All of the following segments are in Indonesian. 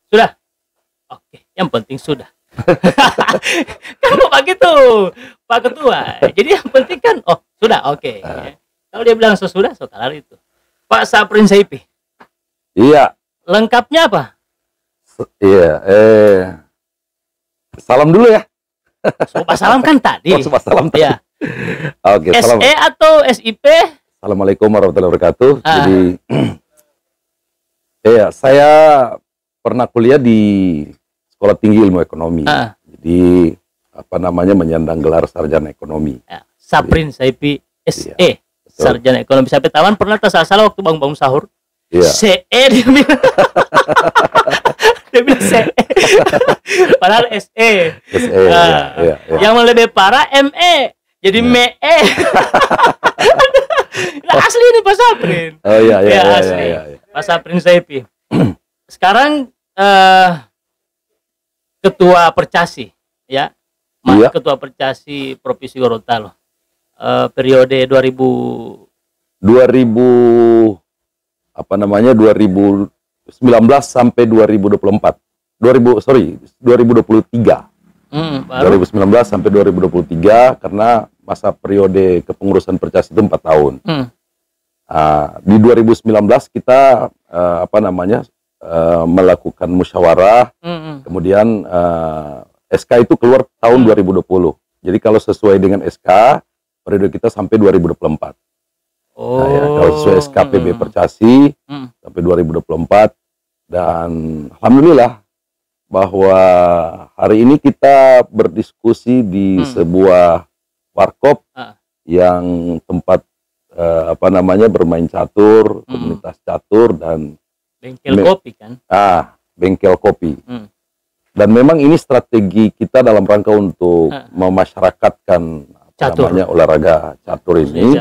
Sudah? Oke, yang penting sudah. Kan Pak gitu, Pak Ketua. Jadi yang penting kan, oh sudah, oke. Kalau dia bilang sesudah, setelah itu. Pak Saprin Saipi. Iya. Lengkapnya apa? Iya. Salam dulu ya. Sobat salam kan tadi. Oh, sobat salam tadi. Ya. Oke, salam. SE atau SIP? Assalamualaikum warahmatullahi wabarakatuh. Jadi, iya, saya pernah kuliah di Sekolah Tinggi Ilmu Ekonomi. Jadi, apa namanya, menyandang gelar sarjana ekonomi. Ya. Saprin Saipi SE, iya, sarjana ekonomi. Sampai tawan pernah tersalah waktu bangun sahur. Iya. CE dia bilang. Dia bilang CE. Padahal SE. SE, iya. Yang lebih parah ME. Jadi ME. Nah, asli ini Pak Saprin. Oh iya. Asli. Pak Saprin Saipi. Sekarang Ketua Percasi, ya. Iya. Ketua Percasi Provinsi Gorontalo. Periode 2019 sampai 2023. 2019 sampai 2023 karena masa periode kepengurusan Percasi itu 4 tahun. Di 2019 kita melakukan musyawarah, kemudian SK itu keluar tahun 2020. Jadi kalau sesuai dengan SK, periode kita sampai 2024. Nah, ya, kalau sesuai SK PB Percasi sampai 2024, dan alhamdulillah bahwa hari ini kita berdiskusi di sebuah warkop yang tempat bermain catur, komunitas catur dan bengkel kopi kan? Bengkel kopi. Dan memang ini strategi kita dalam rangka untuk memasyarakatkan olahraga catur ini.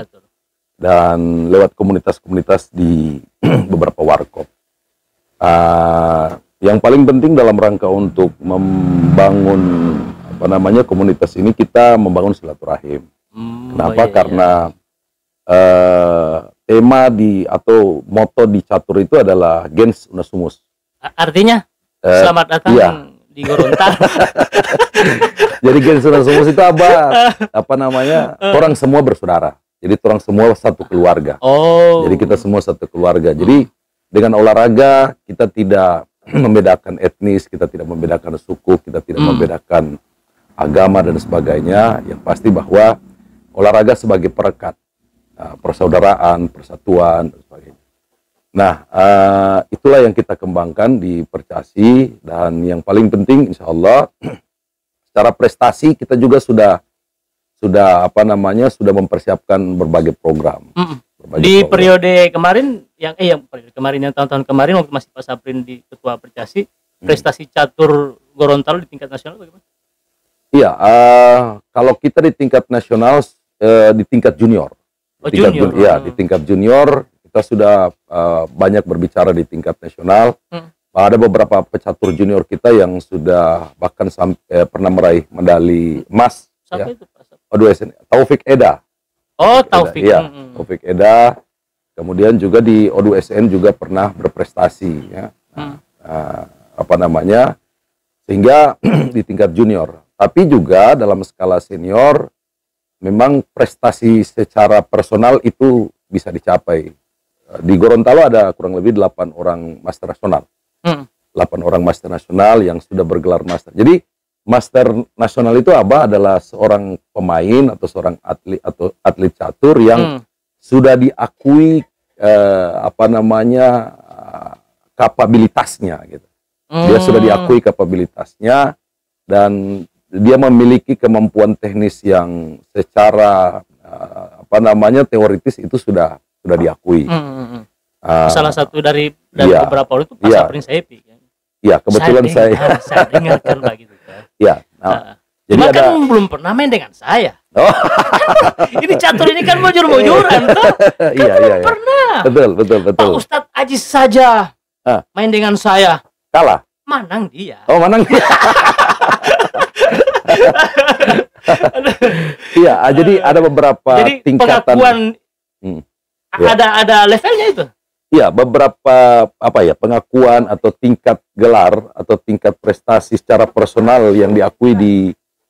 Dan lewat komunitas-komunitas di beberapa warkop. Yang paling penting dalam rangka untuk membangun komunitas ini, kita membangun silaturahim. Kenapa? Karena tema atau moto di catur itu adalah gens una sumus. Artinya selamat datang di Gorontalo. Jadi gens una sumus itu orang semua bersaudara. Jadi orang semua satu keluarga. Jadi kita semua satu keluarga. Jadi dengan olahraga kita tidak membedakan etnis, kita tidak membedakan suku, kita tidak membedakan agama dan sebagainya. Yang pasti bahwa olahraga sebagai perekat persaudaraan, persatuan dan sebagainya. Nah, itulah yang kita kembangkan di Percasi, dan yang paling penting insya Allah secara prestasi kita juga sudah mempersiapkan berbagai program. Di periode kemarin yang tahun-tahun kemarin waktu masih Pak Saprin di Ketua Percasi, prestasi catur Gorontalo di tingkat nasional bagaimana? Iya, kalau kita di tingkat nasional, di tingkat junior. Di tingkat junior kita sudah banyak berbicara di tingkat nasional. Ada beberapa pecatur junior kita yang sudah bahkan sampai pernah meraih medali emas. Siapa itu Pak? Taufik Eda. Oh, Taufik. Iya, Taufik Eda. Kemudian juga di O2SN juga pernah berprestasi, ya. Sehingga di tingkat junior. Tapi juga dalam skala senior, memang prestasi secara personal itu bisa dicapai. Di Gorontalo ada kurang lebih 8 orang master nasional. 8 orang master nasional yang sudah bergelar master. Jadi master nasional itu adalah seorang pemain atau seorang atlet catur yang sudah diakui kapabilitasnya gitu. Dia sudah diakui kapabilitasnya dan dia memiliki kemampuan teknis yang secara teoritis itu sudah diakui. Salah satu dari beberapa orang itu Pak Saprin Saipi kan. Iya, kebetulan saya dengarkan begitu. Ya, jadi kan belum pernah main dengan saya. Ini catur ini kan mujur-mujuran tuh. Iya. Pernah. Betul. Pak Ustadz Ajis saja main dengan saya. Kalah. Menang dia. Oh, menang dia. Iya, jadi ada beberapa tingkatan. Pengakuan ada levelnya itu. Iya, beberapa apa ya, pengakuan atau tingkat gelar atau tingkat prestasi secara personal yang diakui di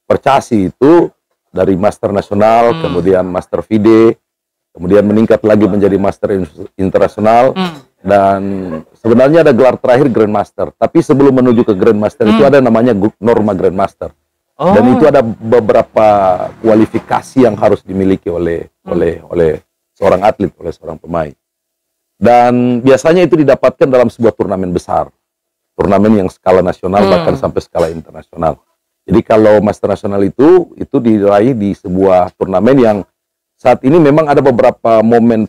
Percasi itu dari Master Nasional, kemudian Master FIDE, kemudian meningkat lagi menjadi Master Internasional, dan sebenarnya ada gelar terakhir Grandmaster. Tapi sebelum menuju ke Grandmaster itu ada namanya norma Grandmaster. Dan itu ada beberapa kualifikasi yang harus dimiliki oleh seorang atlet, oleh seorang pemain. Dan biasanya itu didapatkan dalam sebuah turnamen besar. Turnamen yang skala nasional bahkan sampai skala internasional. Jadi kalau Master Nasional itu diraih di sebuah turnamen yang saat ini memang ada beberapa momen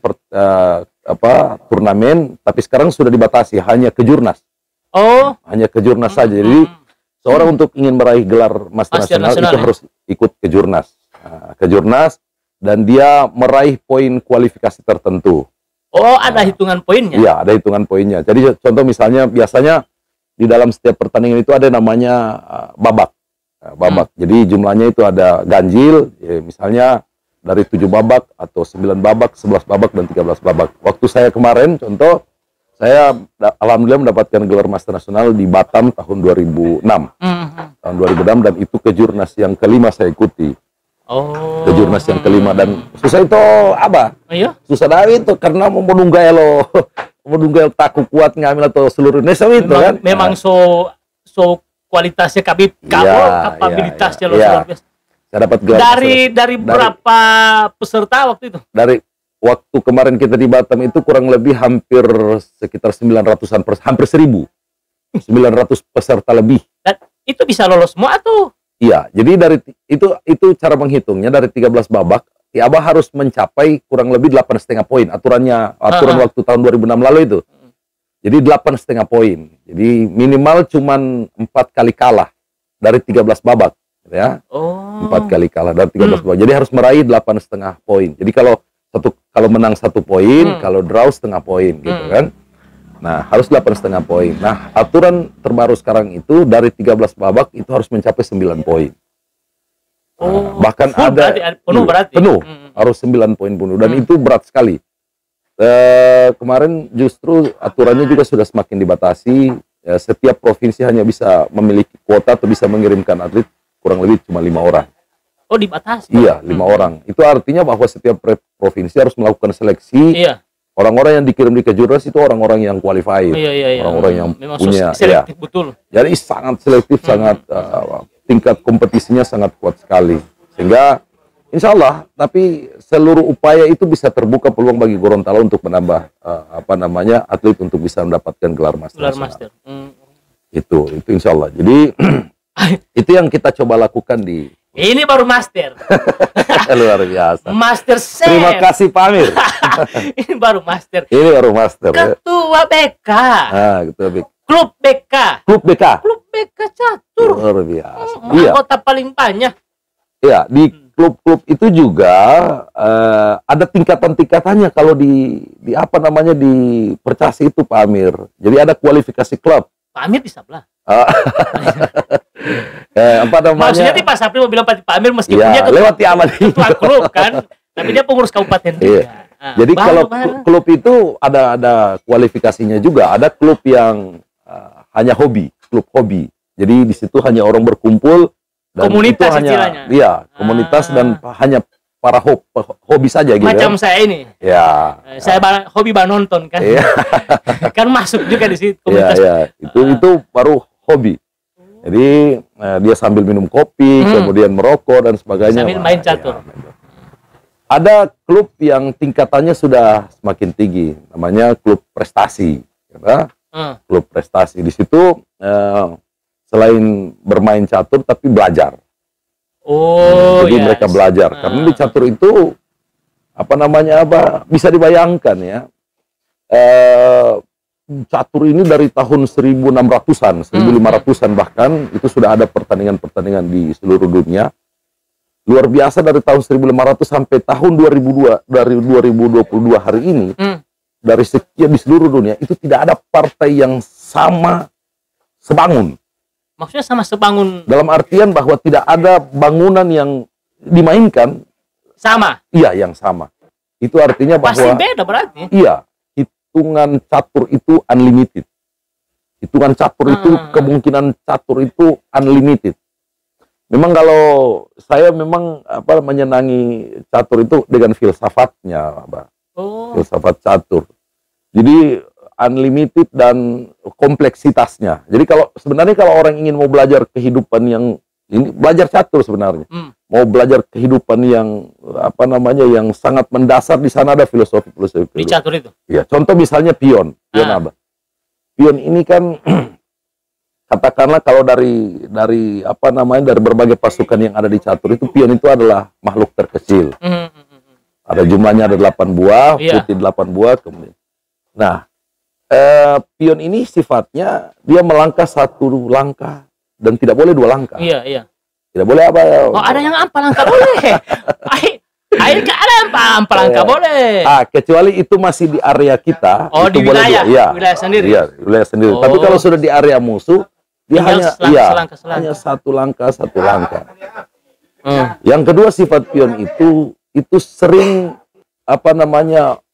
turnamen, tapi sekarang sudah dibatasi hanya kejurnas. Hanya kejurnas saja. Jadi seorang untuk ingin meraih gelar Master Nasional itu harus ikut kejurnas. Kejurnas, dan dia meraih poin kualifikasi tertentu. Ada hitungan poinnya? Iya, ada hitungan poinnya. Jadi contoh misalnya, biasanya di dalam setiap pertandingan itu ada namanya babak. Jadi jumlahnya itu ada ganjil, ya, misalnya dari 7 babak, atau 9 babak, 11 babak, dan 13 babak. Waktu saya kemarin, contoh, saya alhamdulillah mendapatkan gelar Master Nasional di Batam tahun 2006. Tahun 2006, dan itu kejurnas yang kelima saya ikuti. Kejurnas yang kelima, dan susah itu apa? Iya? Susah dari itu karena mau menunggai takut kuat ngambil atau seluruh Indonesia itu kan. Memang so kualitasnya kapabilitasnya luar biasa. Saya dapat gelar dari berapa peserta waktu itu? Dari waktu kemarin kita di Batam itu kurang lebih hampir sekitar 900-an, hampir 1.000. 900 peserta lebih. Dan itu bisa lolos semua atau? Iya, jadi dari itu cara menghitungnya dari 13 babak, Abah harus mencapai kurang lebih 8,5 poin. Aturan waktu tahun 2006 lalu itu. Jadi 8,5 poin. Jadi minimal cuman 4 kali kalah dari 13 babak, ya. 4 kali kalah dari 13 babak. Jadi harus meraih 8,5 poin. Jadi kalau menang 1 poin, kalau draw setengah poin, gitu kan. Nah, harus 8,5 poin. Nah, aturan terbaru sekarang itu dari 13 babak itu harus mencapai 9 poin. Bahkan ada penuh, harus 9 poin penuh, dan itu berat sekali. Kemarin justru aturannya juga sudah semakin dibatasi. Setiap provinsi hanya bisa memiliki kuota atau bisa mengirimkan atlet kurang lebih cuma 5 orang. Dibatasi? Iya, 5 orang. Itu artinya bahwa setiap provinsi harus melakukan seleksi. Iya. Orang-orang yang dikirim di kejurnas itu orang-orang yang qualified, orang-orang yang memang punya, selektif betul. Jadi sangat selektif, sangat tingkat kompetisinya sangat kuat sekali. Sehingga insya Allah, tapi seluruh upaya itu bisa terbuka peluang bagi Gorontalo untuk menambah atlet untuk bisa mendapatkan gelar Master. Itu insya Allah. Jadi itu yang kita coba lakukan di. Ini baru Master. Luar biasa. Master Chef. Terima kasih Pak Amir. Ini baru Master. Ketua BK. Ketua BK. Klub BK. Klub BK catur. Luar biasa. Anggota paling banyak. Iya, di klub-klub itu juga ada tingkatan-tingkatannya kalau di Percasi itu Pak Amir. Jadi ada kualifikasi klub. Pak Amir di sebelah. Maksudnya Pak Sapri mau bilang Pak Amir meskipun dia ketua klub kan, tapi dia pengurus kabupaten juga. Jadi kalau klub itu ada kualifikasinya juga. Ada klub yang hanya klub hobi. Jadi di situ hanya orang berkumpul dan komunitas itu hanya istilahnya. Iya, komunitas dan hanya para hobi saja gitu. Macam saya ini. Ya. Saya hobi nonton kan. Kan masuk juga di situ komunitas. Itu baru hobi. Jadi dia sambil minum kopi, kemudian merokok dan sebagainya. Sambil main catur. Ada klub yang tingkatannya sudah semakin tinggi, namanya klub prestasi. Klub prestasi di situ selain bermain catur tapi belajar. Jadi mereka belajar karena di catur itu bisa dibayangkan ya. Catur ini dari tahun 1600-an, 1500-an bahkan itu sudah ada pertandingan-pertandingan di seluruh dunia. Luar biasa dari tahun 1500 sampai tahun 2022 hari ini. Dari sekian di seluruh dunia itu tidak ada partai yang sama sebangun. Maksudnya sama sebangun? Dalam artian bahwa tidak ada bangunan yang dimainkan sama. Iya, yang sama. Itu artinya bahwa pasti beda berarti. Iya. hitungan catur itu unlimited. Hitungan catur itu, kemungkinan catur itu unlimited. Memang kalau saya memang menyenangi catur itu dengan filsafatnya, Mbak. Filsafat catur. Jadi unlimited dan kompleksitasnya. Jadi sebenarnya kalau orang ingin mau belajar kehidupan yang ini, belajar catur sebenarnya. Mau belajar kehidupan yang yang sangat mendasar, di sana ada filosofi di catur itu. Ya, contoh misalnya pion apa? Pion ini kan katakanlah kalau dari dari berbagai pasukan yang ada di catur itu, pion itu adalah makhluk terkecil. Ada jumlahnya ada 8 buah, putih 8 buah kemudian. Nah, pion ini sifatnya dia melangkah 1 langkah dan tidak boleh 2 langkah. Iya. Tidak boleh ada yang 4 langkah boleh. Air ke ada yang 4 langkah boleh. Kecuali itu masih di area kita. Di wilayah, wilayah sendiri. Iya, wilayah sendiri. Tapi kalau sudah di area musuh, dia hanya hanya 1 langkah, 1 langkah. Yang kedua, sifat pion itu sering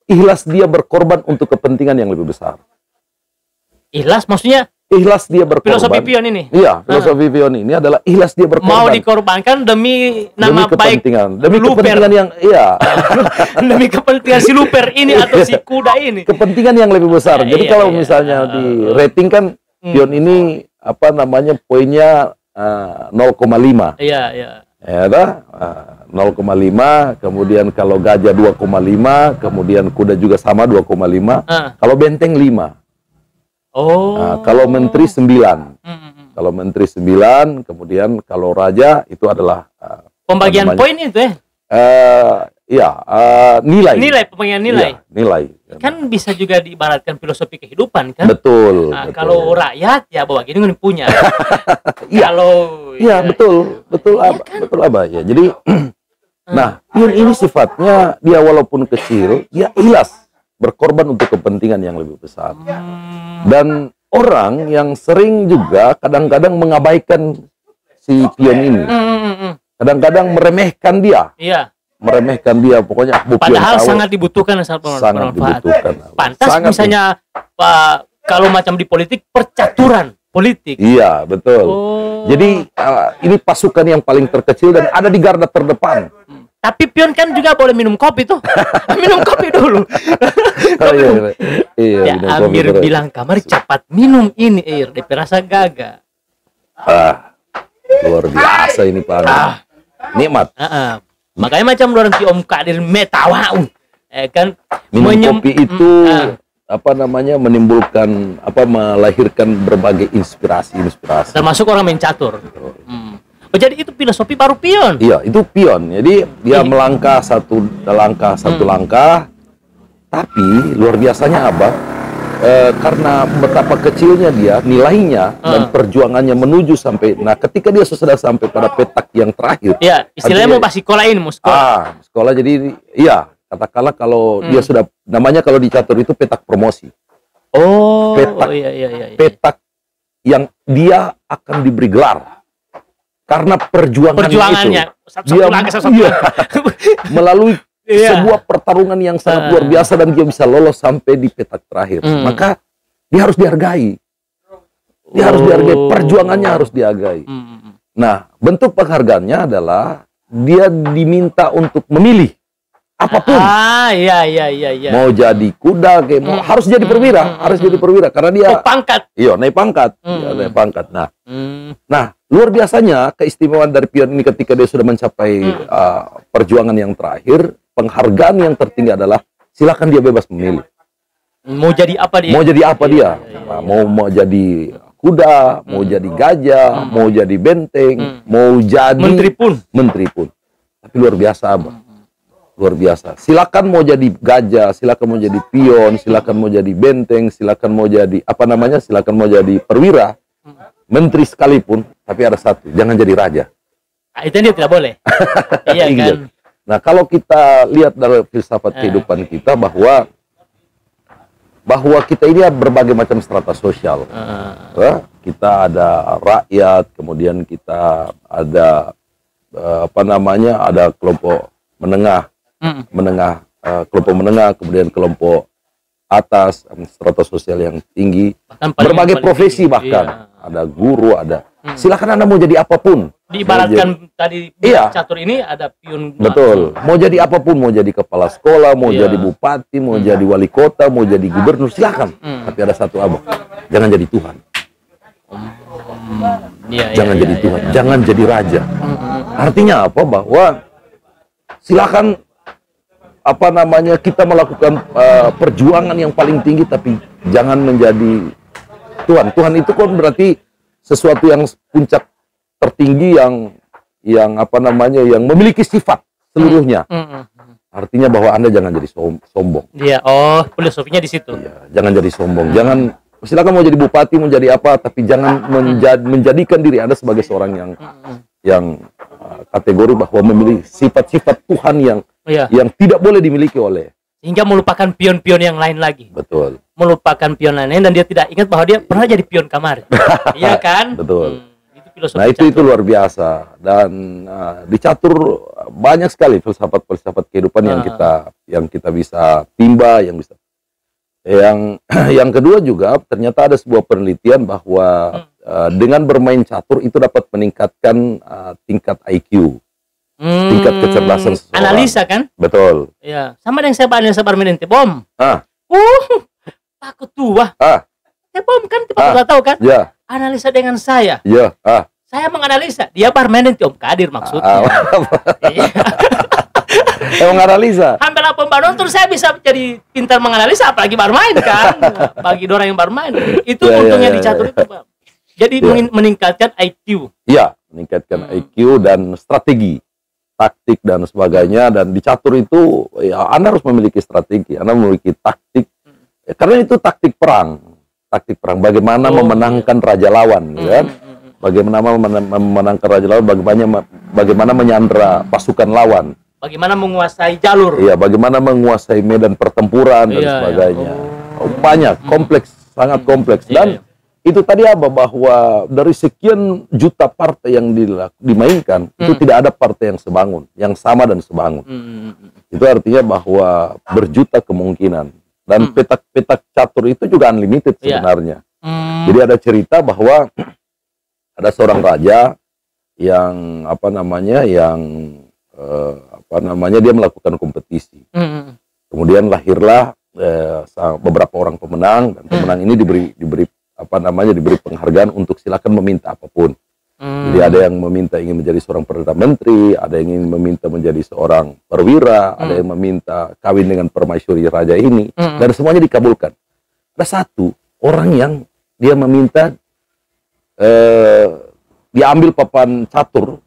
ikhlas dia berkorban untuk kepentingan yang lebih besar. Ikhlas maksudnya? Ikhlas dia berkorban. Filosofi pion ini? Iya, filosofi pion ini adalah ikhlas dia berkorban. Mau dikorbankan demi nama kepentingan. baik Demi kepentingan yang, demi kepentingan si luper ini atau si kuda ini. Kepentingan yang lebih besar. Jadi kalau misalnya di rating kan, pion ini poinnya 0,5. Iya. Ya, 0,5, kemudian kalau gajah 2,5, kemudian kuda juga sama 2,5. Kalau benteng 5. Kalau menteri 9. Kalau menteri 9, kemudian kalau raja itu adalah pembagian poin itu nilai. Pembagian nilai. Ya, nilai. Kan bisa juga diibaratkan filosofi kehidupan kan? Betul. Kalau rakyat ya bawa gini punya. Betul Abah ya. Jadi nah, pion ini sifatnya dia walaupun kecil, dia ikhlas berkorban untuk kepentingan yang lebih besar. Dan orang yang sering juga kadang-kadang mengabaikan si pion ini. Kadang-kadang meremehkan dia. Iya. Meremehkan dia, pokoknya padahal sangat dibutuhkan, sangat dibutuhkan. Pantas sangat misalnya kalau macam di politik, percaturan politik. Iya, betul. Jadi ini pasukan yang paling terkecil dan ada di garda terdepan. Tapi pion kan juga boleh minum kopi tuh. Minum kopi dulu. Iya, Amir bilang kamar cepat minum ini air, DP rasa gaga. Luar biasa ini Pak. Nikmat. Makanya macam orang si Om Kadir metawau. Kan minum kopi itu menimbulkan melahirkan berbagai inspirasi. Termasuk orang main catur. Jadi itu filosofi baru pion. Iya, itu pion. Jadi dia melangkah satu langkah. Tapi luar biasanya karena betapa kecilnya dia, nilainya dan perjuangannya menuju sampai. Nah, ketika dia sudah sampai pada petak yang terakhir. Iya, istilahnya mau sekolah ini, sekolah. Jadi katakanlah kalau dia sudah, namanya kalau di catur itu petak promosi. Petak, petak yang dia akan diberi gelar. Karena perjuangannya itu, dia melalui sebuah pertarungan yang sangat luar biasa dan dia bisa lolos sampai di petak terakhir. Maka dia harus dihargai. Dia harus dihargai, perjuangannya harus dihargai. Nah, bentuk penghargaannya adalah dia diminta untuk memilih apapun. Mau jadi kuda, harus jadi perwira, karena dia pangkat. Iya, naik pangkat. Naik pangkat. Nah, luar biasanya keistimewaan dari pion ini ketika dia sudah mencapai perjuangan yang terakhir, penghargaan yang tertinggi adalah silakan dia bebas memilih. Mau jadi apa dia? Mau jadi apa dia? Mau jadi kuda, mau jadi gajah, mau jadi benteng, mau jadi menteri pun. Tapi luar biasa, Abah. Luar biasa. Silakan mau jadi gajah, silakan mau jadi pion, silakan mau jadi benteng, silakan mau jadi silakan mau jadi perwira, menteri sekalipun, tapi ada satu, jangan jadi raja. Itu dia tidak boleh. Iya kan. Nah, kalau kita lihat dari filsafat kehidupan kita bahwa kita ini berbagai macam strata sosial. Kita ada rakyat, kemudian kita ada ada kelompok menengah, kelompok menengah, kemudian kelompok atas, strata sosial yang tinggi, berbagai profesi bahkan. Ada guru, ada. Silakan Anda mau jadi apapun. Diibaratkan tadi catur ini ada pion. Betul. Mau jadi apapun, mau jadi kepala sekolah, mau jadi bupati, mau jadi wali kota, mau jadi gubernur, silakan. Tapi ada satu abah, jangan jadi Tuhan. Jangan jadi Tuhan, jangan jadi raja. Artinya apa? Bahwa silakan kita melakukan perjuangan yang paling tinggi, tapi jangan menjadi Tuhan. Tuhan itu kan berarti sesuatu yang puncak tertinggi yang yang memiliki sifat seluruhnya. Artinya bahwa Anda jangan jadi sombong. Iya, filosofinya di situ. Iya, jangan jadi sombong. Jangan, silakan mau jadi bupati, mau jadi apa, tapi jangan menjadikan diri Anda sebagai seorang yang kategori bahwa memiliki sifat-sifat Tuhan yang tidak boleh dimiliki oleh, hingga melupakan pion-pion yang lain lagi. Betul. Melupakan pion lain dan dia tidak ingat bahwa dia pernah jadi pion kamar. Iya kan? Betul. Itu filosofi nah itu luar biasa. Dan di catur banyak sekali filsafat-filsafat kehidupan yang kita bisa timba, yang kedua juga ternyata ada sebuah penelitian bahwa dengan bermain catur itu dapat meningkatkan tingkat IQ. Tingkat kecerdasan seseorang. Analisa kan? Betul. Ya, sama dengan saya analisa barmain bom. Pak Ketua. Bom kan Pak Ketua tahu kan? Ya. Analisa dengan saya. Ya. Saya menganalisa, dia barmain Om Kadir maksudnya. Emang analisa. Hampir apa nonton saya bisa jadi pintar menganalisa, apalagi barmain kan? Bagi orang yang barmain. Itu untungnya di catur itu, Pak. Jadi meningkatkan IQ. Iya, meningkatkan IQ dan strategi, taktik dan sebagainya. Dan di catur itu ya Anda harus memiliki strategi, Anda memiliki taktik. Karena itu taktik perang. Bagaimana memenangkan raja lawan, kan? Bagaimana memenangkan raja lawan, bagaimana menyandra pasukan lawan. Bagaimana menguasai jalur. Iya, bagaimana menguasai medan pertempuran dan sebagainya. Banyak, kompleks, sangat kompleks. Dan itu tadi bahwa dari sekian juta partai yang dimainkan, itu tidak ada partai yang sebangun, yang sama dan sebangun. Itu artinya bahwa berjuta kemungkinan. Dan petak catur itu juga unlimited sebenarnya. Jadi ada cerita bahwa ada seorang raja yang dia melakukan kompetisi. Kemudian lahirlah beberapa orang pemenang, dan pemenang ini diberi penghargaan untuk silakan meminta apapun. Jadi ada yang ingin menjadi seorang perdana menteri, ada yang ingin meminta menjadi seorang perwira, ada yang meminta kawin dengan permaisuri raja ini, dan semuanya dikabulkan. Ada satu orang yang dia meminta diambil papan catur,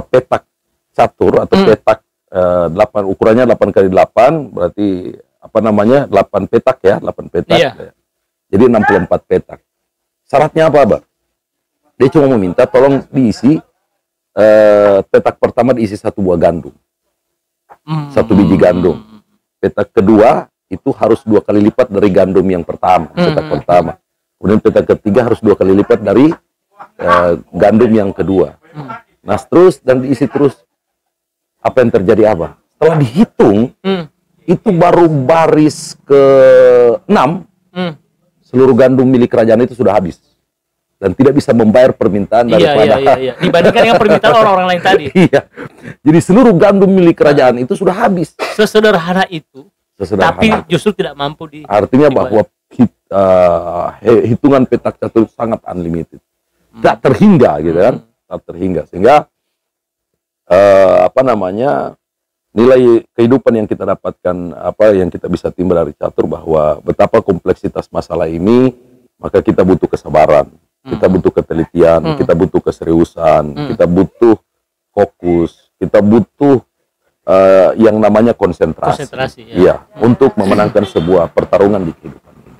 petak catur atau petak 8, ukurannya 8x8, berarti 8 petak ya, 8 petak. Jadi 64 petak. Syaratnya apa, Bang? Dia cuma meminta tolong diisi petak pertama diisi 1 buah gandum. 1 biji gandum. Petak kedua itu harus 2 kali lipat dari gandum yang pertama, petak pertama. Kemudian petak ketiga harus 2 kali lipat dari gandum yang kedua. Nah, terus dan diisi terus. Apa yang terjadi, Abah? Setelah dihitung, itu baru baris ke-6, seluruh gandum milik kerajaan itu sudah habis. Dan tidak bisa membayar permintaan daripada dibandingkan dengan permintaan orang-orang lain tadi. Iya. Jadi seluruh gandum milik kerajaan itu sudah habis. Sesederhana itu. Tapi justru tidak mampu Artinya bahwa hitungan petak catur sangat unlimited. Tak terhingga gitu kan. Tak terhingga. Sehingga nilai kehidupan yang kita dapatkan, yang kita bisa timba dari catur, bahwa betapa kompleksitas masalah ini, maka kita butuh kesabaran. Kita butuh ketelitian, kita butuh keseriusan, kita butuh fokus, kita butuh yang namanya konsentrasi. Iya, untuk memenangkan sebuah pertarungan di kehidupan ini.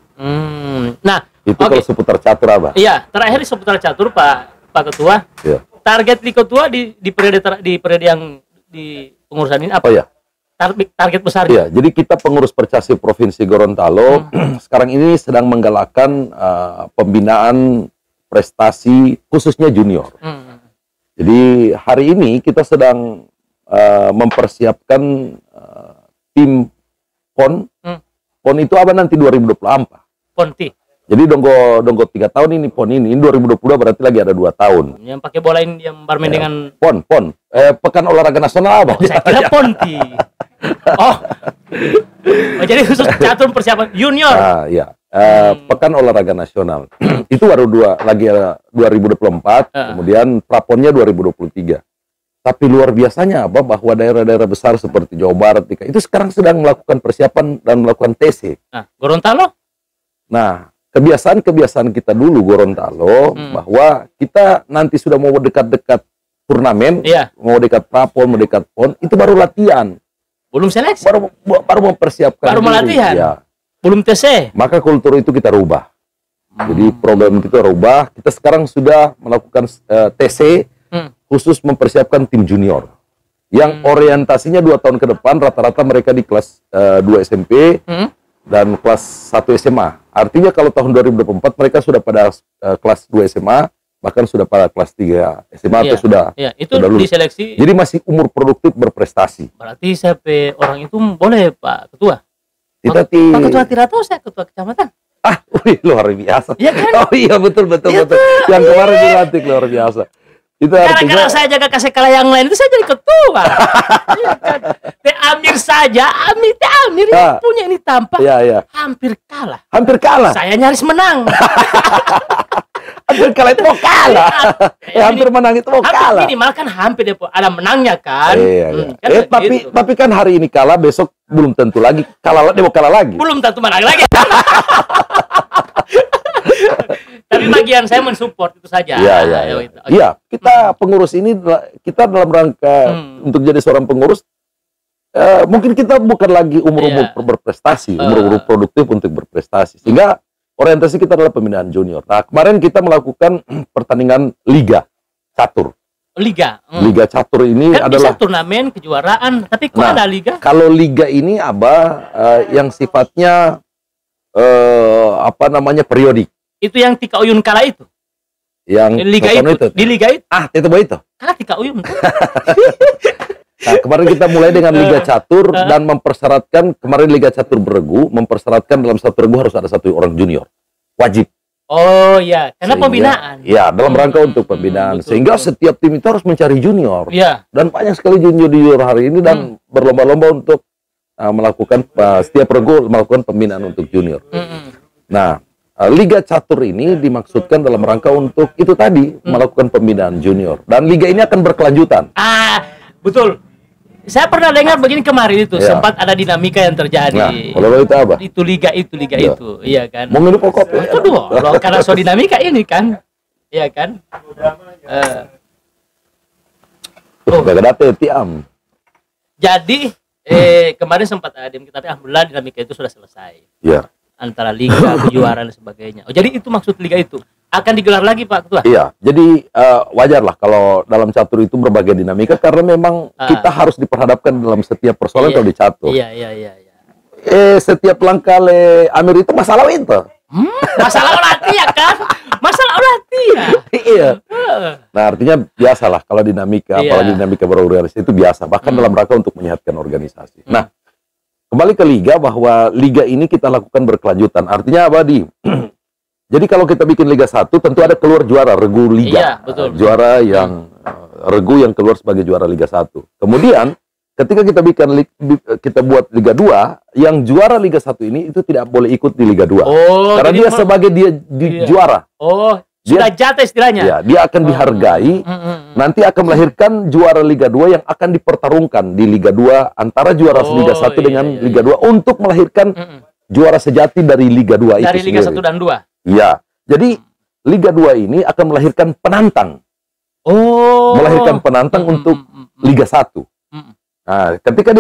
Nah, itu kalau seputar catur, Abah. Iya, terakhir di seputar catur, Pak Ketua. Iya. Target di Ketua di periode yang di pengurusan ini apa ya? Target besar. Iya, jadi kita pengurus Percasi Provinsi Gorontalo sekarang ini sedang menggalakkan pembinaan prestasi khususnya junior. Jadi hari ini kita sedang mempersiapkan tim PON PON itu apa nanti 2024. Ponti. Jadi donggo 3 tahun ini PON ini 2022 berarti lagi ada 2 tahun. Yang pakai bola ini yang bermain dengan PON. Pekan Olahraga Nasional apa? Saya kira Ponti. Oh, jadi khusus catur persiapan junior. Iya. Pekan Olahraga Nasional. Itu baru lagi 2024, kemudian praponnya 2023. Tapi luar biasanya apa bahwa daerah-daerah besar seperti Jawa Barat itu sekarang sedang melakukan persiapan dan melakukan TC. Nah, Gorontalo? Nah, kebiasaan kita dulu Gorontalo bahwa kita nanti sudah mau dekat-dekat turnamen, mau dekat prapon, mau dekat PON, itu baru latihan. Belum seleksi. Baru mempersiapkan. Baru melatihan. Ya. Belum TC. Maka kultur itu kita rubah. Jadi program kita rubah. Kita sekarang sudah melakukan TC khusus mempersiapkan tim junior. Yang orientasinya 2 tahun ke depan, rata-rata mereka di kelas 2 SMP dan kelas 1 SMA. Artinya kalau tahun 2024 mereka sudah pada kelas 2 SMA, bahkan sudah pada kelas 3 SMA atau sudah. Iya, itu sudah diseleksi. Jadi masih umur produktif berprestasi. Berarti sampai orang itu boleh Pak Ketua? Pak Ketua tidak tahu saya Ketua Kecamatan. Luar biasa. Ya kan? Oh iya betul. Yang kemarin dilantik luar biasa. Itu karena saya jaga kasekala yang lain itu saya jadi ketua. Iya kan? Teh Amir saja, Amir yang punya ini tampak hampir kalah. Hampir kalah. Saya nyaris menang. Hampir kalah itu mau kalah. Hampir menang itu mau kalah. Minimal kan hampir ada menangnya kan. Kan tapi kan hari ini kalah, besok belum tentu lagi kalah, dia mau kalah lagi. Belum tentu menang lagi. Tapi bagian saya mensupport itu saja. Iya, kita pengurus ini kita dalam rangka untuk jadi seorang pengurus mungkin kita bukan lagi umur-umur berprestasi, umur-umur produktif untuk berprestasi. Sehingga orientasi kita adalah pembinaan junior. Nah, kemarin kita melakukan pertandingan liga catur. Liga catur ini kan adalah bisa turnamen kejuaraan, tapi kok ada liga? Kalau liga ini yang sifatnya periodik. Itu yang Tika Uyun kalah itu. Yang liga itu. Di liga itu. Itu itu. Kalah Tika Uyun. Nah, kemarin kita mulai dengan liga catur dan mempersyaratkan, kemarin liga catur beregu mempersyaratkan dalam satu regu harus ada 1 orang junior. Wajib. Oh iya, karena pembinaan. Ya, dalam rangka untuk pembinaan. Sehingga setiap tim itu harus mencari junior. Iya. Dan banyak sekali junior hari ini dan berlomba-lomba untuk melakukan setiap regu melakukan pembinaan untuk junior. Nah, liga catur ini dimaksudkan dalam rangka untuk itu tadi melakukan pembinaan junior, dan liga ini akan berkelanjutan. Betul. Saya pernah dengar begini kemarin itu sempat ada dinamika yang terjadi. Nah, kalau itu apa? Itu liga itu, iya kan? Mau minum pokok? Itu dua. Karena so dinamika ini kan, iya kan? Jadi kemarin sempat ada tapi alhamdulillah dinamika itu sudah selesai. Iya. Antara liga, kejuaraan dan sebagainya. Jadi itu maksud liga itu akan digelar lagi Pak Ketua? Iya, jadi wajar lah kalau dalam catur itu berbagai dinamika karena memang kita harus diperhadapkan dalam setiap persoalan kalau di catur. Iya. Setiap langkah Amir itu masalah itu. Masalah ulah ya kan? Masalah ulah ya. Iya. Nah, artinya biasalah kalau dinamika, apalagi dinamika berorganisasi itu biasa, bahkan dalam rangka untuk menyehatkan organisasi. Nah, kembali ke liga, bahwa liga ini kita lakukan berkelanjutan. Artinya apa, Di? Jadi kalau kita bikin Liga 1, tentu ada keluar juara regu liga. Iya, betul. Juara yang regu yang keluar sebagai juara Liga 1. Kemudian ketika kita buat Liga 2, yang juara Liga 1 ini itu tidak boleh ikut di Liga 2. Karena dia sebagai juara. Sudah jatuh istilahnya. Ya, dia akan dihargai. Nanti akan melahirkan juara Liga 2 yang akan dipertarungkan di Liga 2 antara juara Liga 1 dengan Liga 2 untuk melahirkan juara sejati dari Liga 2 itu sendiri. Dari Liga 1 dan 2. Iya. Jadi Liga 2 ini akan melahirkan penantang. Melahirkan penantang untuk Liga 1. Nah, ketika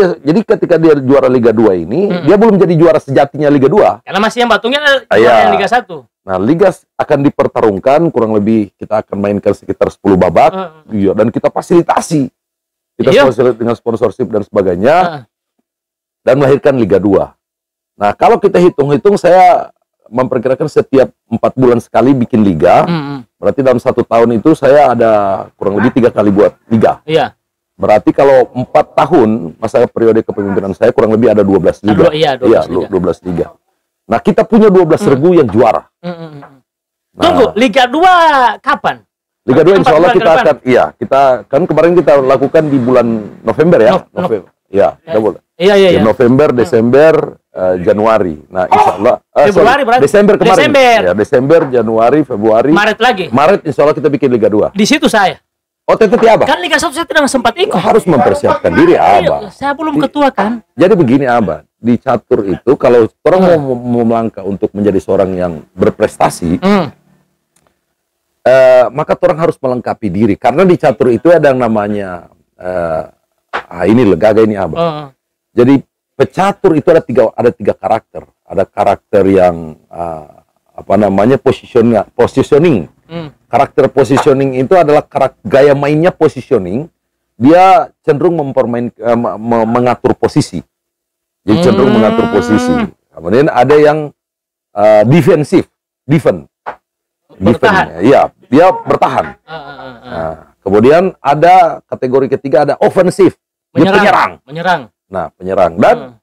dia juara Liga 2 ini, dia belum jadi juara sejatinya Liga 2. Karena masih yang batungnya juara Liga 1. Nah, liga akan dipertarungkan, kurang lebih kita akan mainkan sekitar 10 babak. Iya, dan kita fasilitasi. Kita fasilitasi dengan sponsorship dan sebagainya. Dan melahirkan Liga 2. Nah, kalau kita hitung-hitung, saya memperkirakan setiap 4 bulan sekali bikin liga. Berarti dalam 1 tahun itu saya ada kurang lebih 3 kali buat liga. Iya. Berarti kalau 4 tahun masa periode kepemimpinan saya kurang lebih ada 12 liga. Iya, 12 liga. Nah, kita punya 12 regu yang juara. Nah, tunggu, Liga 2 kapan? Liga 2 insya Allah kita akan, kita kan kemarin kita lakukan di bulan November ya. November. Ya, kita boleh. Iya. November, Desember, Januari. Nah, insya Allah. Februari berarti? Desember kemarin. Desember. Ya, Desember, Januari, Februari. Maret lagi? Maret insya Allah kita bikin Liga 2. Di situ saya. Oh, tentu Abah. Kan Liga 1 saya tidak sempat ikut. Harus mempersiapkan diri, Abah. Saya belum ketua kan. Jadi begini, Abah. Di catur itu, kalau orang mau melangkah untuk menjadi seorang yang berprestasi, maka orang harus melengkapi diri. Karena di catur itu ada yang namanya, ini legaga ini, Abah. Jadi, pecatur itu ada tiga karakter. Ada karakter yang, positioning. Karakter positioning itu adalah gaya mainnya positioning. Dia cenderung mengatur posisi. Jadi cenderung mengatur posisi. Kemudian ada yang defensif, defend. Iya, dia bertahan. Nah, kemudian ada kategori ketiga, ada ofensif, dia penyerang. Nah, penyerang. Dan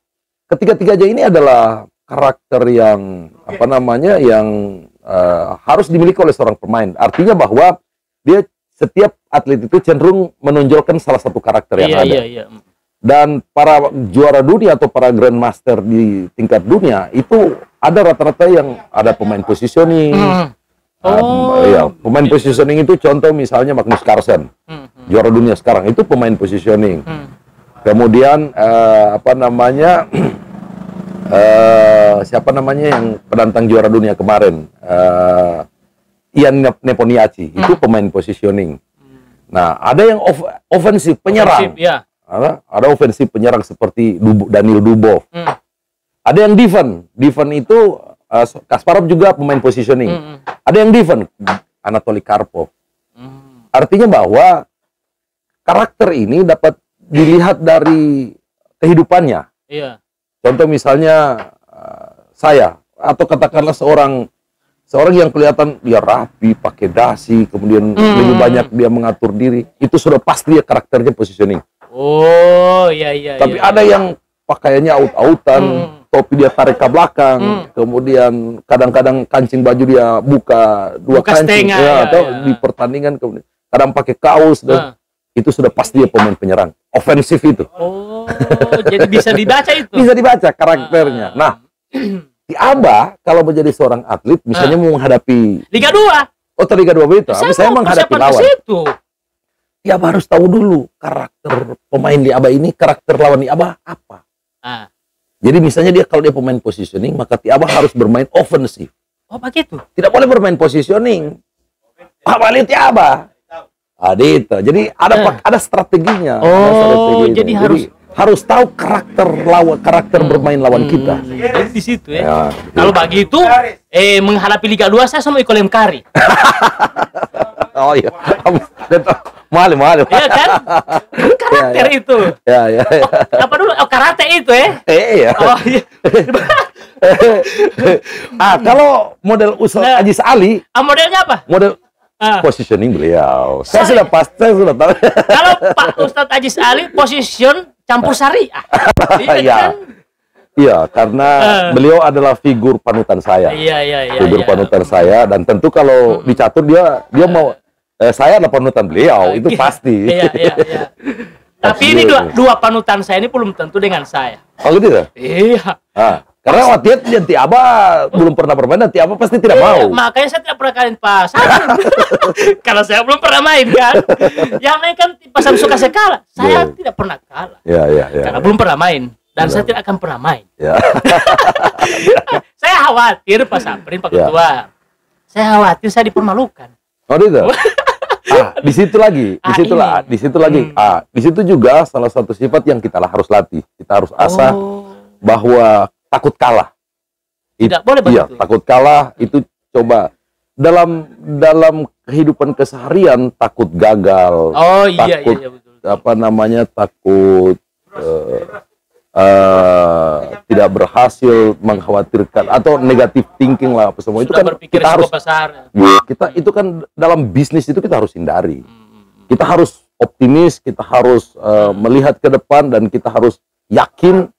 ketiga-tiganya ini adalah karakter yang yang harus dimiliki oleh seorang pemain. Artinya bahwa setiap atlet itu cenderung menonjolkan salah satu karakter yang ada. Iya. Dan para juara dunia atau para grandmaster di tingkat dunia itu ada rata-rata yang ada pemain positioning. Pemain positioning itu contoh misalnya Magnus Carlsen, juara dunia sekarang itu pemain positioning. Kemudian siapa namanya yang penantang juara dunia kemarin, Ian Nepomniachtchi itu pemain positioning. Nah, ada yang ofensif, penyerang. Ada ofensif penyerang seperti Daniil Dubov. Ada yang defend. Defend itu Kasparov juga pemain positioning. Ada yang defend, Anatoly Karpov. Artinya bahwa karakter ini dapat dilihat dari kehidupannya. Contoh misalnya saya, atau katakanlah seorang yang kelihatan dia rapi, pakai dasi, kemudian lebih banyak dia mengatur diri, itu sudah pasti ya karakternya positioning. Tapi ada yang pakaiannya aut-autan, topi dia tarik ke belakang, kemudian kadang-kadang kancing baju dia buka kancing, atau di pertandingan kemudian kadang pakai kaos, dan itu sudah pasti dia pemain penyerang, ofensif itu. Jadi bisa dibaca itu. Bisa dibaca karakternya. Nah, di Abah kalau menjadi seorang atlet, misalnya mau menghadapi Liga 2. Liga 2 itu, saya menghadapi lawan. Ya, Abah harus tahu dulu karakter pemain di Abah ini, karakter lawan di Abah apa. Jadi misalnya kalau dia pemain positioning, maka di Abah harus bermain ofensif. Oh, begitu. Tidak boleh bermain positioning. Balik di Abah. Itu. Jadi ada strateginya. Jadi harus tahu karakter bermain lawan kita. Jadi di situ ya. Kalau begitu, menghadapi Liga 2 saya sama Iko Lemkari. Oh iya. Malu. Iya kan? Karakter itu. Ya. Apa dulu? Karate itu Iya. Oh iya. Kalau model Ustaz Ajis Ali. Modelnya apa? Model positioning beliau. Saya sudah tahu. Kalau Pak Ustadz Ajis Ali position campur sari. Iya, karena beliau adalah figur panutan saya. Iya. Figur panutan saya, dan tentu kalau di catur dia mau saya adalah panutan beliau, itu pasti. Iya. Tapi ini dua panutan saya ini belum tentu dengan saya. Oh gitu ya? Iya. Karena waktu itu nanti Abah belum pernah bermain, nanti Abah pasti tidak mau. Makanya saya tidak pernah kalian pasang. Karena saya belum pernah main kan. Yang lain kan pasang suka sekala. Saya tidak pernah kalah. Iya. Karena belum pernah main. Dan saya tidak akan pernah main. Ya. Saya khawatir Pak Saprin, Pak Ketua. Saya khawatir saya dipermalukan. Oh gitu? Di situ lagi. Di situ juga salah satu sifat yang kita harus latih. Kita harus asah bahwa takut kalah. Tidak boleh begitu. Iya, takut kalah itu coba dalam kehidupan keseharian, takut gagal. Oh iya, takut, betul. Takut tidak berhasil, mengkhawatirkan atau negatif thinking lah apa semua. Itu kan kita harus besar. Kita itu kan dalam bisnis itu kita harus hindari. Kita harus optimis, kita harus melihat ke depan, dan kita harus yakin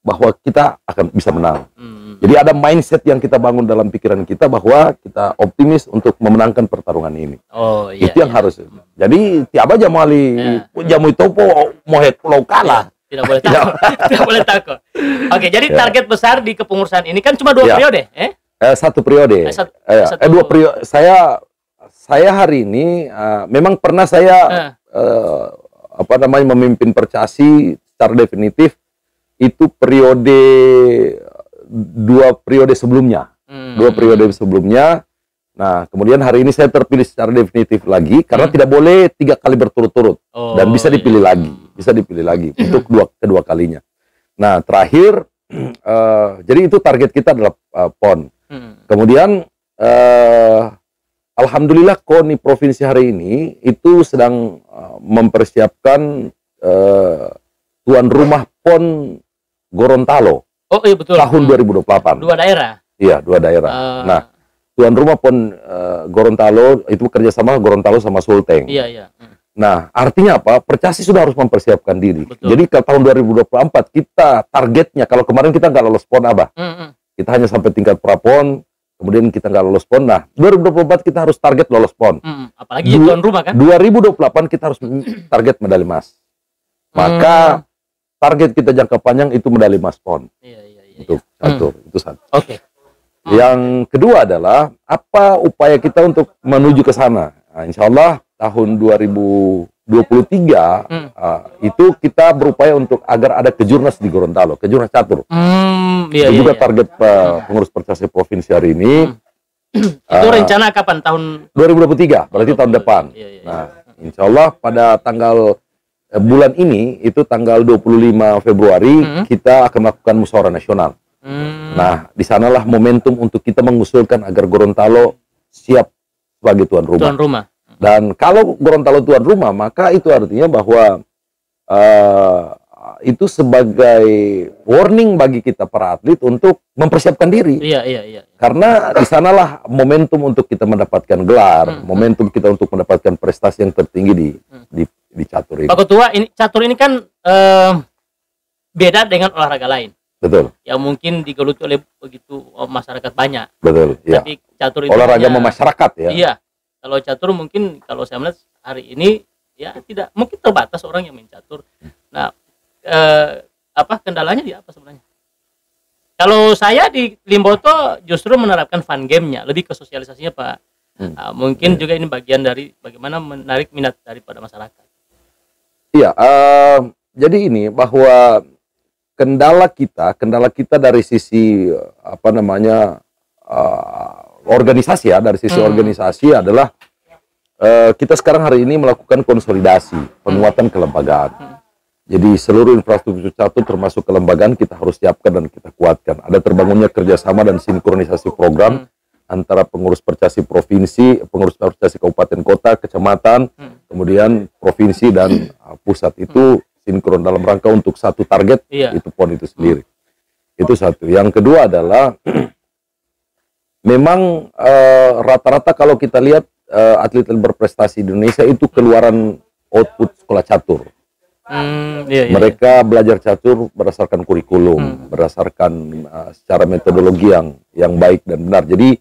bahwa kita akan bisa menang. Jadi ada mindset yang kita bangun dalam pikiran kita bahwa kita optimis untuk memenangkan pertarungan ini. Oh iya. Itu yang harus. Jadi tiap aja mali jamu itu mau pulau kalah. Tidak boleh takut. Tidak boleh takut. Oke, jadi target besar di kepengurusan ini kan cuma 2 periode, satu periode. Dua periode. Saya hari ini memang pernah saya memimpin Percasi secara definitif itu periode 2 periode sebelumnya. 2 periode sebelumnya. Nah, kemudian hari ini saya terpilih secara definitif lagi karena tidak boleh 3 kali berturut-turut, dan bisa dipilih lagi, untuk kedua kalinya. Nah, terakhir jadi itu target kita adalah PON. Kemudian alhamdulillah KONI provinsi hari ini itu sedang mempersiapkan tuan rumah PON Gorontalo. Oh iya betul. Tahun 2028. 2 daerah. Iya, 2 daerah. Nah, tuan rumah PON Gorontalo itu kerjasama Gorontalo sama Sulteng. Iya. Nah, artinya apa? Percasi sudah harus mempersiapkan diri. Betul. Jadi ke tahun 2024 kita targetnya, kalau kemarin kita nggak lolos PON, Abah. Kita hanya sampai tingkat prapon, kemudian kita nggak lolos PON. Nah, 2024 kita harus target lolos PON. Apalagi tuan rumah kan? 2028 kita harus target medali emas. Maka target kita jangka panjang itu medali emas PON. Iya. Itu satu. Oke. Yang kedua adalah apa upaya kita untuk menuju ke sana. Nah, insya Allah tahun 2023 itu kita berupaya untuk agar ada kejurnas di Gorontalo, kejurnas catur. Itu juga target pengurus Percasi provinsi hari ini. Itu rencana kapan? Tahun 2023, berarti tahun depan. Nah, insya Allah pada tanggal bulan ini, itu tanggal 25 Februari, kita akan melakukan musyawarah nasional. Nah, di sanalah momentum untuk kita mengusulkan agar Gorontalo siap sebagai tuan rumah. Dan kalau Gorontalo tuan rumah, maka itu artinya bahwa itu sebagai warning bagi kita para atlet untuk mempersiapkan diri. Iya. Karena di sanalah momentum untuk kita mendapatkan gelar, momentum kita untuk mendapatkan prestasi yang tertinggi di catur ini. Pak Ketua, ini catur ini kan beda dengan olahraga lain. Betul. Yang mungkin digeluti oleh begitu masyarakat banyak. Betul. Ya. Tapi catur itu olahraga masyarakat ya. Iya. Kalau catur mungkin kalau saya melihat hari ini ya tidak mungkin terbatas orang yang main catur. Nah, kendalanya di apa sebenarnya? Kalau saya di Limboto justru menerapkan fun game-nya, lebih ke sosialisasinya, Pak. Mungkin juga ini bagian dari bagaimana menarik minat daripada masyarakat. Iya, jadi ini bahwa kendala kita dari sisi organisasi ya, dari sisi organisasi adalah kita sekarang hari ini melakukan konsolidasi, penguatan kelembagaan. Jadi seluruh infrastruktur catur termasuk kelembagaan kita harus siapkan dan kita kuatkan. Ada terbangunnya kerjasama dan sinkronisasi program antara pengurus Percasi provinsi, pengurus Percasi kabupaten kota, kecamatan, kemudian provinsi dan pusat. Itu sinkron dalam rangka untuk satu target, itu PON itu sendiri. Itu satu. Yang kedua adalah memang rata-rata kalau kita lihat atlet berprestasi di Indonesia itu keluaran output sekolah catur. Mereka belajar catur berdasarkan kurikulum, berdasarkan secara metodologi yang baik dan benar. Jadi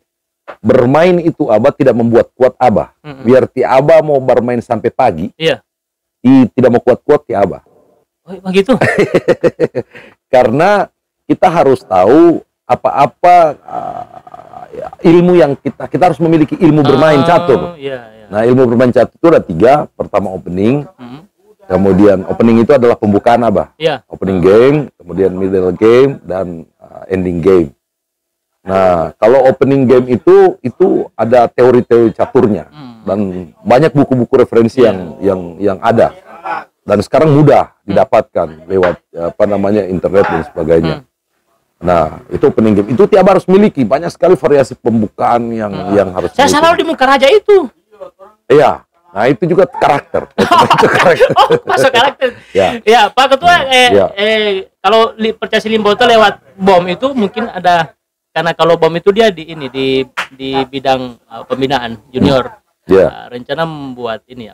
bermain itu Abah tidak membuat kuat Abah. Biar ti Abah mau bermain sampai pagi, tidak mau kuat-kuat ti Abah. Oh, begitu. Karena kita harus tahu apa-apa ilmu yang kita harus memiliki ilmu bermain catur. Nah, ilmu bermain catur itu ada 3. Pertama opening. Kemudian opening itu adalah pembukaan Abah. Opening game, kemudian middle game, dan ending game. Nah, kalau opening game itu ada teori-teori caturnya dan banyak buku-buku referensi yang ada. Dan sekarang mudah didapatkan lewat internet dan sebagainya. Nah, itu opening game. Itu tiap harus miliki, banyak sekali variasi pembukaan yang harus. Saya selalu di Muka Raja itu. Iya. Nah, itu juga karakter. Oh, masuk karakter. Ya, Pak Ketua, kalau Percasi Limboto lewat BOM itu mungkin ada, karena kalau BOM itu dia di bidang pembinaan junior. Rencana membuat ini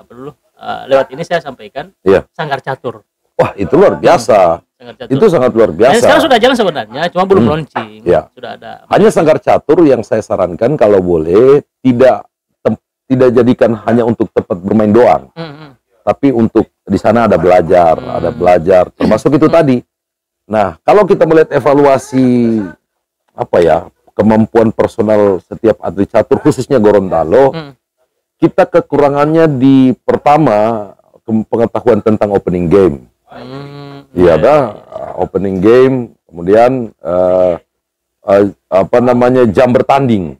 lewat ini saya sampaikan Sanggar Catur. Wah, itu luar biasa. Itu sangat luar biasa. Dan sekarang sudah jalan sebenarnya, cuma belum launching. Sudah ada. Hanya Sanggar Catur yang saya sarankan kalau boleh tidak jadikan hanya untuk tempat bermain doang. Tapi untuk di sana ada belajar, termasuk itu tadi. Nah, kalau kita melihat evaluasi kemampuan personal setiap atlet catur khususnya Gorontalo, kita kekurangannya di pertama pengetahuan tentang opening game. Opening game, kemudian jam bertanding.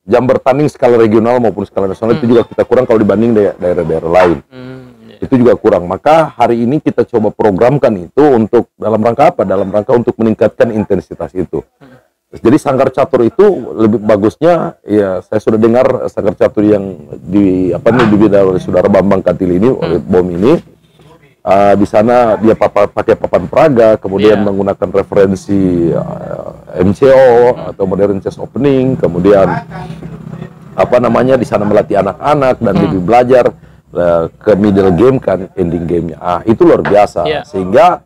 Jam bertanding skala regional maupun skala nasional itu juga kita kurang kalau dibanding daerah-daerah lain. Itu juga kurang. Maka hari ini kita coba programkan itu untuk dalam rangka apa? Dalam rangka untuk meningkatkan intensitas itu. Jadi Sanggar Catur itu lebih bagusnya, ya saya sudah dengar Sanggar Catur yang dibina oleh saudara Bambang Katil ini, oleh BOM ini. Di sana dia pakai papan peraga, kemudian menggunakan referensi MCO atau modern chess opening, kemudian di sana melatih anak-anak dan lebih belajar ke middle game kan, ending gamenya. Itu luar biasa. Sehingga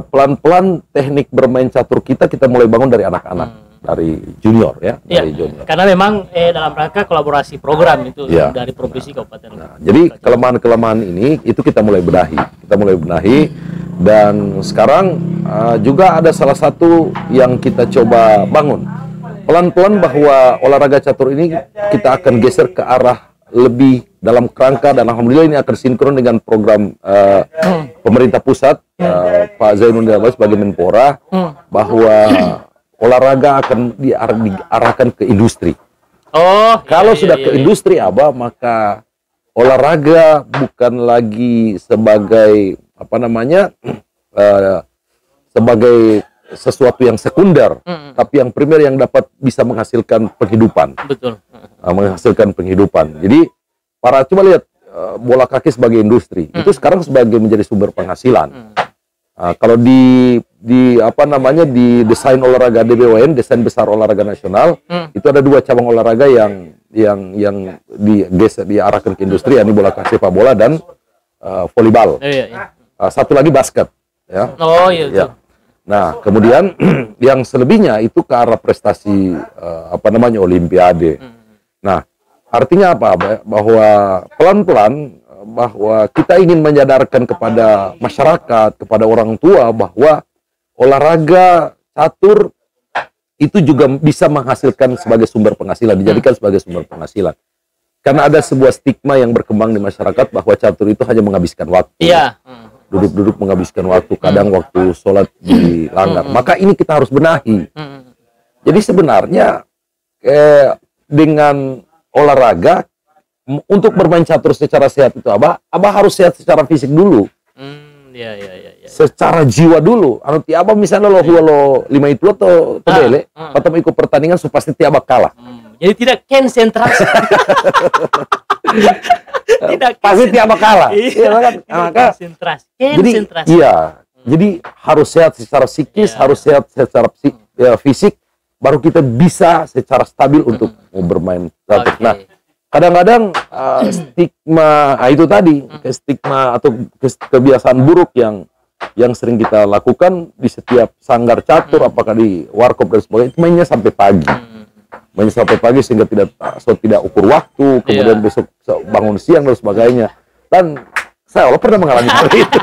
pelan-pelan teknik bermain catur kita mulai bangun dari anak-anak. Dari junior dari junior. Karena memang dalam rangka kolaborasi program itu dari provinsi kabupaten. Jadi kelemahan-kelemahan ini itu kita mulai benahi, dan sekarang juga ada salah satu yang kita coba bangun pelan-pelan bahwa olahraga catur ini kita akan geser ke arah lebih dalam kerangka, dan alhamdulillah ini akan sinkron dengan program pemerintah pusat, Pak Zainuddin Amali sebagai Menpora, bahwa olahraga akan diarahkan ke industri. Kalau sudah ke industri, maka olahraga bukan lagi sebagai sebagai sesuatu yang sekunder, tapi yang primer yang dapat bisa menghasilkan penghidupan. Betul. Menghasilkan penghidupan. Jadi coba lihat bola kaki sebagai industri, itu sekarang menjadi sumber penghasilan. Kalau di desain olahraga DBWN, desain besar olahraga nasional, itu ada 2 cabang olahraga yang diarahkan ke industri, yakni bola kaki, sepak bola, dan volleyball. Satu lagi basket, Nah, kemudian yang selebihnya itu ke arah prestasi olimpiade. Nah, artinya apa? Bahwa pelan-pelan bahwa kita ingin menyadarkan kepada masyarakat, kepada orang tua, bahwa olahraga catur itu juga bisa menghasilkan sebagai sumber penghasilan, dijadikan sebagai sumber penghasilan. Karena ada sebuah stigma yang berkembang di masyarakat bahwa catur itu hanya menghabiskan waktu. Duduk-duduk menghabiskan waktu, kadang waktu sholat dilanggar. Maka ini kita harus benahi. Jadi sebenarnya dengan olahraga, untuk bermain catur secara sehat itu Abah harus sehat secara fisik dulu. Secara jiwa dulu. Anu ti Abah misalnya lo 5 itu atau bele, atau ikut pertandingan pasti ti Abah kalah. Jadi tidak konsentrasi. Pasti ti Abah kalah. Iya kan? Maka jadi harus sehat secara psikis, harus sehat secara fisik, baru kita bisa secara stabil untuk bermain catur. Nah, kadang-kadang stigma itu tadi, stigma atau kebiasaan buruk yang sering kita lakukan di setiap sanggar catur, apakah di warkop dan sebagainya, itu mainnya sampai pagi sehingga tidak ukur waktu, kemudian besok bangun siang dan sebagainya. Dan saya pernah mengalami hal itu.